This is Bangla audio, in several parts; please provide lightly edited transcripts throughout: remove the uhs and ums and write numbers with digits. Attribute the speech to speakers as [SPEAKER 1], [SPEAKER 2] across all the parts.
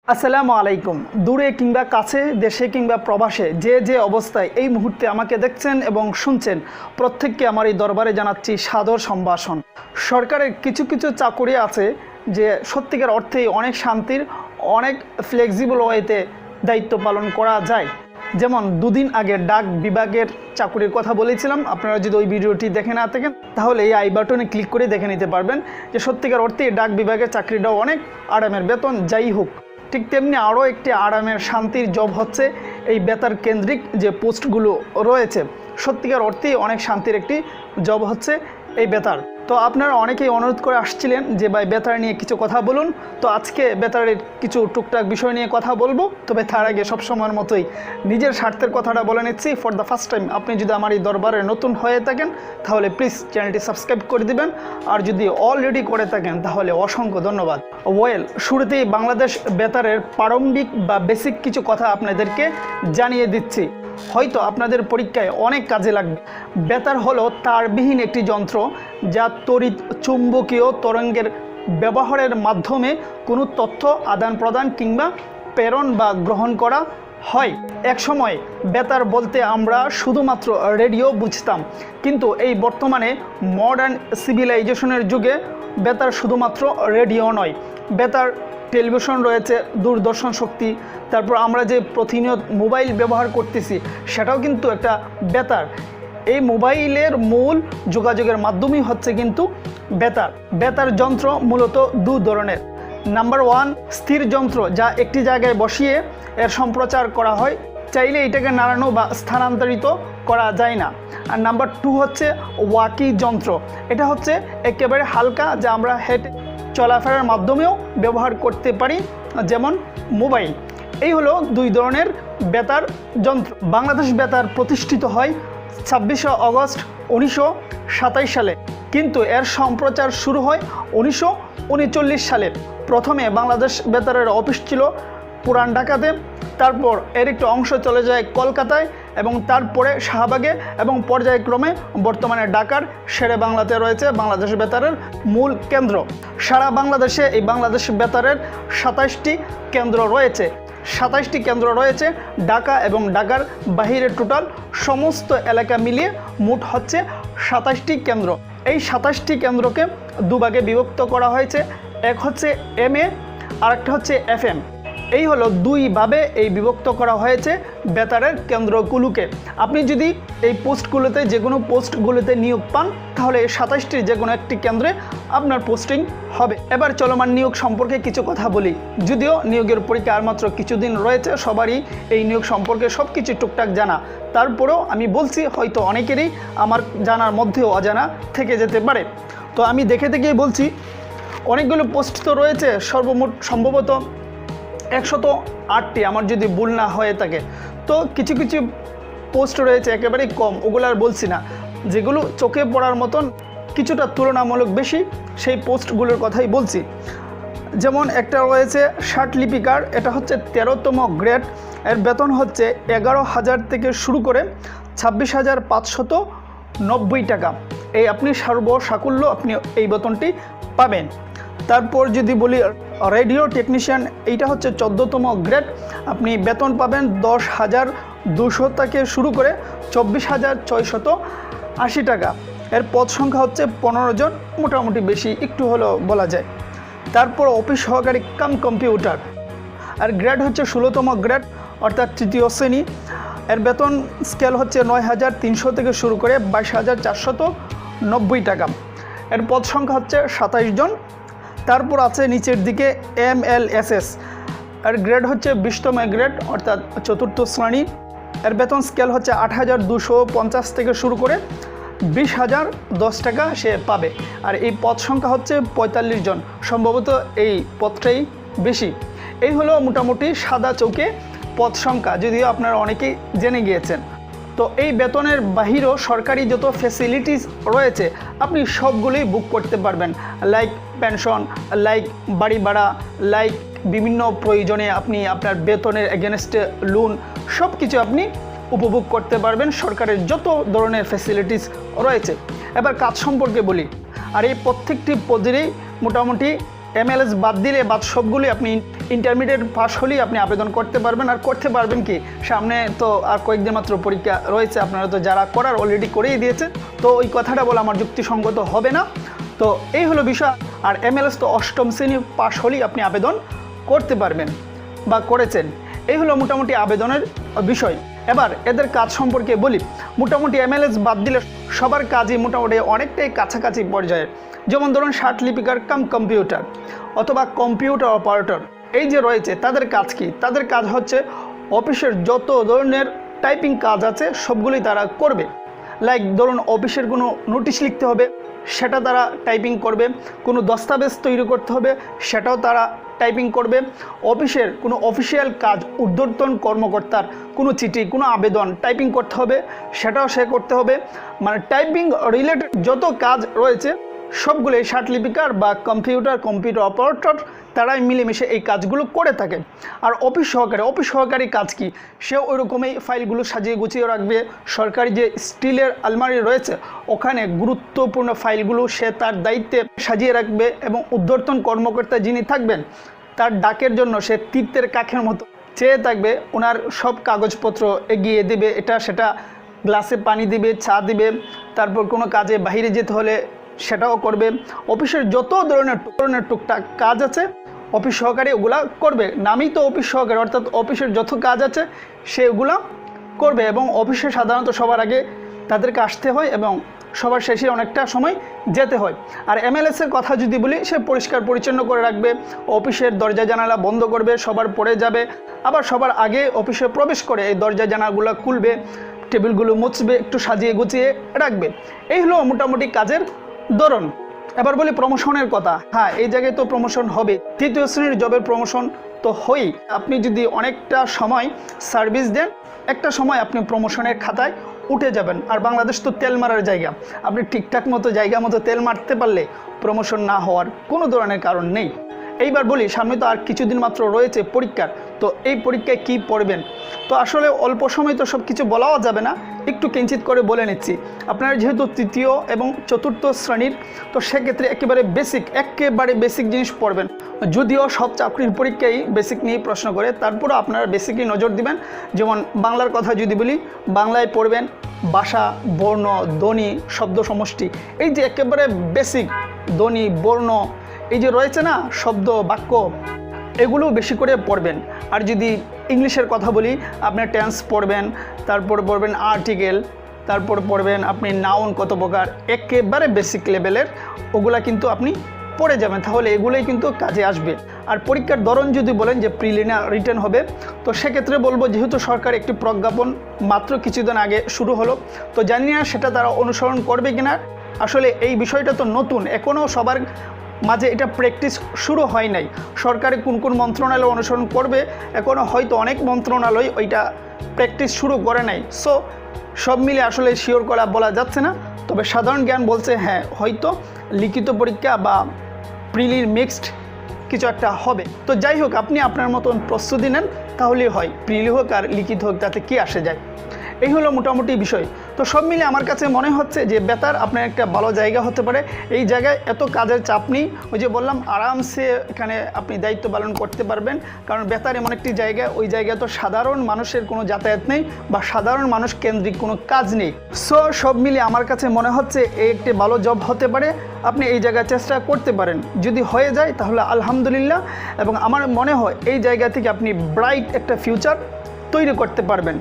[SPEAKER 1] আসসালামু আলাইকুম। দূরে কিংবা কাছে, দেশে কিংবা প্রবাসে যে অবস্থায় এই মুহূর্তে আমাকে দেখছেন এবং শুনছেন, প্রত্যেককে আমার এই দরবারে জানাচ্ছি সাদর সম্ভাষণ। সরকারের কিছু কিছু চাকুরি আছে যে সত্যিকার অর্থেই অনেক শান্তির, অনেক ফ্লেক্সিবল ওয়েতে দায়িত্ব পালন করা যায়। যেমন দুদিন আগে ডাক বিভাগের চাকুরির কথা বলেছিলাম। আপনারা যদি ওই ভিডিওটি দেখে না থাকেন তাহলে এই আই বাটনে ক্লিক করে দেখে নিতে পারবেন যে সত্যিকার অর্থে ডাক বিভাগের চাকরিটাও অনেক আরামের, বেতন যাই হোক। ঠিক তেমনি আরও একটি আরামের শান্তির জব হচ্ছে এই বেতার কেন্দ্রিক যে পোস্টগুলো রয়েছে। সত্যিকার অর্থেই অনেক শান্তির একটি জব হচ্ছে এই বেতার। তো আপনারা অনেকেই অনুরোধ করে আসছিলেন যে ভাই বেতার নিয়ে কিছু কথা বলুন। তো আজকে বেতারের কিছু টুকটাক বিষয় নিয়ে কথা বলবো। তবে তার আগে সবসময়ের মতোই নিজের স্বার্থের কথাটা বলে নিচ্ছি। ফর দ্য ফার্স্ট টাইম আপনি যদি আমার এই দরবারে নতুন হয়ে থাকেন তাহলে প্লিজ চ্যানেলটি সাবস্ক্রাইব করে দিবেন, আর যদি অলরেডি করে থাকেন তাহলে অসংখ্য ধন্যবাদ। ওয়েল, শুরুতেই বাংলাদেশ বেতারের প্রারম্ভিক বা বেসিক কিছু কথা আপনাদেরকে জানিয়ে দিচ্ছি, হয়তো আপনাদের পরীক্ষায় অনেক কাজে লাগবে। বেতার হলো তারবিহীন একটি যন্ত্র যা তড়িৎ চুম্বকীয় তরঙ্গের ব্যবহারের মাধ্যমে কোনো তথ্য আদান প্রদান কিংবা প্রেরণ বা গ্রহণ করা হয়। এক সময় বেতার বলতে আমরা শুধুমাত্র রেডিও বুঝতাম, কিন্তু এই বর্তমানে মডার্ন সিভিলাইজেশনের যুগে বেতার শুধুমাত্র রেডিও নয়, বেতার টেলিভিশন রয়েছে, দূরদর্শন শক্তি, তারপর আমরা যে প্রতিনিয়ত মোবাইল ব্যবহার করতেছি সেটাও কিন্তু একটা বেতার। এই মোবাইলের মূল যোগাযোগের মাধ্যমই হচ্ছে কিন্তু বেতার। বেতার যন্ত্র মূলত দু ধরনের। নাম্বার 1, স্থির যন্ত্র যা একটি জায়গায় বসিয়ে এর সম্প্রচার করা হয়, চাইলে এটাকে নাড়ানো বা স্থানান্তরিত করা যায় না। আর নাম্বার 2 হচ্ছে ওয়াকি যন্ত্র। এটা হচ্ছে একেবারে হালকা, যা আমরা হেঁটে চলাফেরার মাধ্যমেও ব্যবহার করতে পারি, যেমন মোবাইল। এই হলো দুই ধরনের বেতার যন্ত্র। বাংলাদেশ বেতার প্রতিষ্ঠিত হয় 26শে অগস্ট 1927 সালে, কিন্তু এর সম্প্রচার শুরু হয় 1939 সালে। প্রথমে বাংলাদেশ বেতারের অফিস ছিল পুরান ঢাকাতে, তারপর এর একটি অংশ চলে যায় কলকাতায় এবং তারপরে শাহবাগে, এবং পর্যায়ক্রমে বর্তমানে ঢাকার শেরে বাংলাতে রয়েছে বাংলাদেশ বেতারের মূল কেন্দ্র। সারা বাংলাদেশে এই বাংলাদেশ বেতারের 27টি কেন্দ্র রয়েছে। 27টি কেন্দ্র রয়েছে ঢাকা এবং ঢাকার বাহিরে টোটাল সমস্ত এলাকা মিলিয়ে মোট হচ্ছে 27টি কেন্দ্র। এই 27টি কেন্দ্রকে দুভাগে বিভক্ত করা হয়েছে। এক হচ্ছে এমএ, আরেকটা হচ্ছে এফএম। এই হলো দুইভাবে এই বিভক্ত করা হয়েছে বেতারের কেন্দ্রগুলোকে। আপনি যদি এই পোস্টগুলোতে যে কোনো পোস্টগুলোতে নিয়োগ পান তাহলে এই 27টির যে কোনো একটি কেন্দ্রে আপনার পোস্টিং হবে। এবার চলমান নিয়োগ সম্পর্কে কিছু কথা বলি। যদিও নিয়োগের পরীক্ষা আর মাত্র কিছুদিন রয়েছে, সবারই এই নিয়োগ সম্পর্কে সব কিছু টুকটাক জানা, তারপরেও আমি বলছি হয়তো অনেকেরই আমার জানার মধ্যেও অজানা থেকে যেতে পারে। তো আমি দেখে দেখেই বলছি, অনেকগুলো পোস্ট তো রয়েছে, সর্বমোট সম্ভবত 108টি, আমার যদি ভুল না হয়ে থাকে। তো কিছু কিছু পোস্ট রয়েছে একেবারেই কম, ওগুলো আর বলছি না। যেগুলো চোখে পড়ার মতন কিছুটা তুলনামূলক বেশি, সেই পোস্টগুলোর কথাই বলছি। যেমন একটা রয়েছে ষাট লিপিকার, এটা হচ্ছে 13তম গ্রেড। এর বেতন হচ্ছে 11,000 থেকে শুরু করে 26,590 টাকা। এই আপনি সর্বসাকুল্য আপনি এই বেতনটি পাবেন। তারপর যদি বলি রেডিও টেকনিশিয়ান, এইটা হচ্ছে 14তম গ্রেড। আপনি বেতন পাবেন 10,200 থেকে শুরু করে 24,680 টাকা। এর পদ সংখ্যা হচ্ছে 15 জন, মোটামুটি বেশি একটু হলেও বলা যায়। তারপর অফিস সহকারী কাম কম্পিউটার, আর গ্রেড হচ্ছে 16তম গ্রেড, অর্থাৎ 3য় শ্রেণী। এর বেতন স্কেল হচ্ছে 9,300 থেকে শুরু করে 22,490 টাকা। এর পদ সংখ্যা হচ্ছে 27 জন। তারপর আছে নিচের দিকে MLSS, এর গ্রেড হচ্ছে 20তম গ্রেড, অর্থাৎ 4র্থ শ্রেণী। এর বেতন স্কেল হচ্ছে 8,250 থেকে শুরু করে 20,010 টাকা সে পাবে। আর এই পদ সংখ্যা হচ্ছে 45 জন, সম্ভবত এই পদটাই বেশি। এই হলো মোটামুটি সাদা চৌকে পদ সংখ্যা, যদিও আপনারা অনেকেই জেনে গিয়েছেন। তো এই বেতনের বাহিরেও সরকারি যত ফ্যাসিলিটিস রয়েছে আপনি সবগুলোই বুক করতে পারবেন, লাইক পেনশন, লাইক বাড়ি ভাড়া, লাইক বিভিন্ন প্রয়োজনে আপনি আপনার বেতনের এগেনস্টে লোন, সব কিছু আপনি উপভোগ করতে পারবেন সরকারের যত ধরনের ফ্যাসিলিটিস রয়েছে। এবার কাজ সম্পর্কে বলি, আর এই প্রত্যেকটি পদেরই মোটামুটি MLS বাদ দিলে বাদ সবগুলি আপনি ইন্টারমিডিয়েট পাস হলেই আপনি আবেদন করতে পারবেন। আর করতে পারবেন কি, সামনে তো আর কয়েকদিন মাত্র পরীক্ষা রয়েছে, আপনারা তো যারা করার অলরেডি করেই দিয়েছে, তো ওই কথাটা বলা আমার যুক্তিসঙ্গত হবে না। তো এই হলো বিষয়। আর MLS তো 8ম শ্রেণী পাস হলেই আপনি আবেদন করতে পারবেন বা করেছেন। এই হলো মোটামুটি আবেদনের বিষয়। এবার এদের কাজ সম্পর্কে বলি। মোটামুটি MLS বাদ দিলে সবার কাজই মোটামুটি অনেকটাই কাছাকাছি পর্যায়ের। যেমন ধরুন লিপিকার কাম কম্পিউটার অথবা কম্পিউটার অপারেটর, এই যে রয়েছে তাদের কাজ কি? তাদের কাজ হচ্ছে অফিসের যত ধরনের টাইপিং কাজ আছে সবগুলি তারা করবে। লাইক ধরুন অফিসের কোনো নোটিশ লিখতে হবে, সেটা তারা টাইপিং করবে। কোনো দস্তাবেজ তৈরি করতে হবে, সেটাও তারা টাইপিং করবে। অফিসের কোনো অফিসিয়াল কাজ, ঊর্ধ্বতন কর্মকর্তার কোনো চিঠি, কোনো আবেদন টাইপিং করতে হবে, সেটাও সে করতে হবে। মানে টাইপিং রিলেটেড যত কাজ রয়েছে সবগুলো লিপিকার বা কম্পিউটার অপারেটর তারাই মিলেমিশে এই কাজগুলো করে থাকে। আর অফিস সহকারী কাজ কি? সে ওই রকমই ফাইলগুলো সাজিয়ে গুছিয়ে রাখবে। সরকারি যে স্টিলের আলমারি রয়েছে ওখানে গুরুত্বপূর্ণ ফাইলগুলো সে তার দায়িত্বে সাজিয়ে রাখবে এবং ঊর্ধ্বতন কর্মকর্তা যিনি থাকবেন তার ডাকের জন্য সে তীর্থের কাকের মতো চেয়ে থাকবে। ওনার সব কাগজপত্র এগিয়ে দেবে, এটা সেটা, গ্লাসে পানি দিবে, চা দিবে। তারপর কোনো কাজে বাইরে যেতে হলে সেটাও করবে। অফিসের যত ধরনের টুকটাক কাজ আছে অফিস সহকারী ওগুলা করবে। নামই তো অফিস সহকারী, অর্থাৎ অফিসের যত কাজ আছে সেগুলা করবে। এবং অফিসে সাধারণত সবার আগে তাদেরকে আসতে হয় এবং সবার শেষে অনেকটা সময় যেতে হয়। আর MLS-এর কথা যদি বলি, সে পরিষ্কার পরিচ্ছন্ন করে রাখবে, অফিসের দরজা জানালা বন্ধ করবে, সবার পরে যাবে, আবার সবার আগে অফিসে প্রবেশ করে এই দরজা জানালাগুলো খুলবে, টেবিলগুলো মুছবে, একটু সাজিয়ে গুছিয়ে রাখবে। এই হলো মোটামুটি কাজের ধরন। এবার বলি প্রমোশনের কথা। হ্যাঁ, এই জায়গায় তো প্রমোশন হবে, 3য় শ্রেণীর জবের প্রমোশন তো হই। আপনি যদি অনেকটা সময় সার্ভিস দেন, একটা সময় আপনি প্রমোশনের খাতায় উঠে যাবেন। আর বাংলাদেশ তো তেল মারার জায়গা, আপনি ঠিকঠাক মতো জায়গা মতো তেল মারতে পারলে প্রমোশন না হওয়ার কোনো ধরনের কারণ নেই। এইবার বলি, সামনে তো আর কিছুদিন মাত্র রয়েছে পরীক্ষার, তো এই পরীক্ষায় কি পড়বেন? তো আসলে অল্প সময় তো সব কিছু বলাও যাবে না, একটু কিঞ্চিত করে বলে নিচ্ছি। আপনারা যেহেতু 3য় এবং 4র্থ শ্রেণীর, তো সেক্ষেত্রে একেবারে বেসিক জিনিস পড়বেন। যদিও সব চাকরির পরীক্ষায় বেসিক নিয়ে প্রশ্ন করে, তারপরও আপনারা বেসিকই নজর দিবেন। যেমন বাংলার কথা যদি বলি, বাংলায় পড়বেন ভাষা, বর্ণ, ধ্বনি, শব্দ সমষ্টি, এই যে একেবারে বেসিক ধ্বনি, বর্ণ, এই যে রয়েছে না শব্দ, বাক্য, এগুলো বেশি করে পড়বেন। আর যদি ইংলিশের কথা বলি, আপনি টেন্স পড়বেন, তারপর পড়বেন আর্টিকেল, তারপর পড়বেন আপনি নাউন কত প্রকার, একেবারে বেসিক লেভেলের, ওগুলা কিন্তু আপনি পড়ে যাবেন, তাহলে এগুলোই কিন্তু কাজে আসবে। আর পরীক্ষার ধরন যদি বলেন যে প্রিলিমিনারি রিটেন হবে, তো সেক্ষেত্রে বলবো যেহেতু সরকার একটি প্রজ্ঞাপন মাত্র কিছুদিন আগে শুরু হলো, তো জানি না সেটা তারা অনুসরণ করবে কিনা। আসলে এই বিষয়টা তো নতুন, এখনও সবার মাঝে এটা প্র্যাকটিস শুরু হয় নাই। সরকারে কোন কোন মন্ত্রণালয় অনুসরণ করবে, এখনও হয়তো অনেক মন্ত্রণালয় ওইটা প্র্যাকটিস শুরু করে নাই। সো সব মিলে আসলে শিওর করা বলা যাচ্ছে না। তবে সাধারণ জ্ঞান বলছে হ্যাঁ, হয়তো লিখিত পরীক্ষা বা প্রিলির মিক্সড কিছু একটা হবে। তো যাই হোক, আপনি আপনার মতন প্রস্তুতি নেন, তাহলেই হয়। প্রিলি হোক আর লিখিত হোক, তাতে কি আসে যায়। এই হলো মোটামুটি বিষয়। তো সব মিলে আমার কাছে মনে হচ্ছে যে বেতার আপনার একটা ভালো জায়গা হতে পারে। এই জায়গায় এত কাজের চাপ নেই, ওই যে বললাম আরামসে এখানে আপনি দায়িত্ব পালন করতে পারবেন। কারণ বেতার এমন একটি জায়গা, ওই জায়গায় তো সাধারণ মানুষের কোনো যাতায়াত নেই বা সাধারণ মানুষ কেন্দ্রিক কোনো কাজ নেই। সো সব মিলে আমার কাছে মনে হচ্ছে এই একটি ভালো জব হতে পারে, আপনি এই জায়গায় চেষ্টা করতে পারেন। যদি হয়ে যায় তাহলে আলহামদুলিল্লাহ, এবং আমার মনে হয় এই জায়গা থেকে আপনি ব্রাইট একটা ফিউচার তৈরি করতে পারবেন।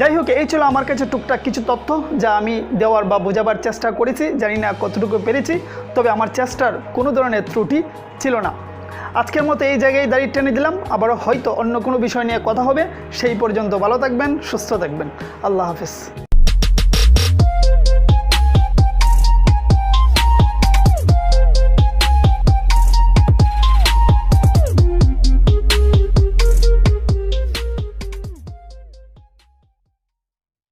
[SPEAKER 1] যাই হোক, এই ছিল আমার কাছে টুকটাক কিছু তথ্য যা আমি দেওয়ার বা বোঝাবার চেষ্টা করেছি। জানি না কতটুকু পেরেছি, তবে আমার চেষ্টার কোনো ধরনের ত্রুটি ছিল না। আজকের মতো এই জায়গায় দাঁড়িয়ে টেনে দিলাম, আবারও হয়তো অন্য কোনো বিষয় নিয়ে কথা হবে। সেই পর্যন্ত ভালো থাকবেন, সুস্থ থাকবেন। আল্লাহ হাফেজ।